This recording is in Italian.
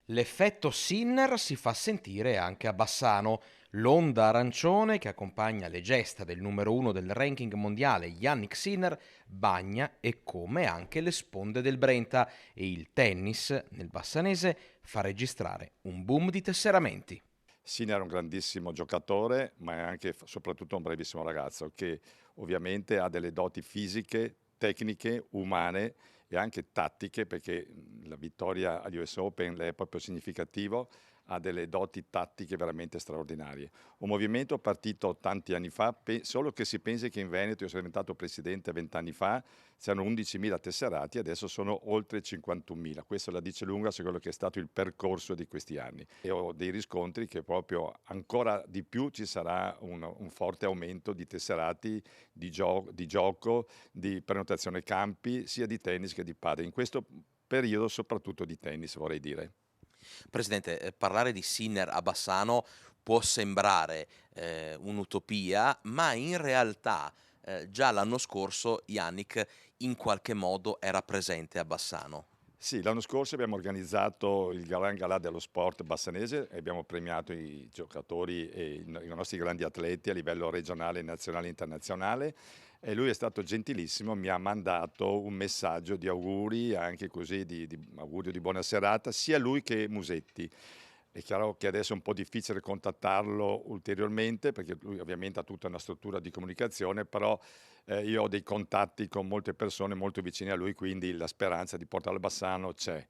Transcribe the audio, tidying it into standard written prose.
L'effetto Sinner si fa sentire anche a Bassano. L'onda arancione che accompagna le gesta del numero uno del ranking mondiale Yannick Sinner bagna e come anche le sponde del Brenta e il tennis nel bassanese fa registrare un boom di tesseramenti. Sinner è un grandissimo giocatore, ma è anche soprattutto un bravissimo ragazzo che ovviamente ha delle doti fisiche, tecniche, umane e anche tattiche, perché la vittoria agli US Open le è proprio significativo, ha delle doti tattiche veramente straordinarie. Un movimento partito tanti anni fa, solo che si pensi che in Veneto, io sono diventato presidente 20 anni fa, c'erano 11.000 tesserati, adesso sono oltre 51.000. Questo la dice lunga su quello che è stato il percorso di questi anni. E ho dei riscontri che proprio ancora di più ci sarà un forte aumento di tesserati, di gioco, di prenotazione campi, sia di tennis che di padel. In questo periodo soprattutto di tennis, vorrei dire. Presidente, parlare di Sinner a Bassano può sembrare, un'utopia, ma in realtà, già l'anno scorso Yannick in qualche modo era presente a Bassano. Sì, l'anno scorso abbiamo organizzato il Gran Galà dello sport bassanese e abbiamo premiato i giocatori e i nostri grandi atleti a livello regionale, nazionale e internazionale e lui è stato gentilissimo, mi ha mandato un messaggio di auguri, anche così di augurio di buona serata, sia lui che Musetti. È chiaro che adesso è un po' difficile contattarlo ulteriormente perché lui ovviamente ha tutta una struttura di comunicazione, però io ho dei contatti con molte persone molto vicine a lui, quindi la speranza di portarlo a Bassano c'è.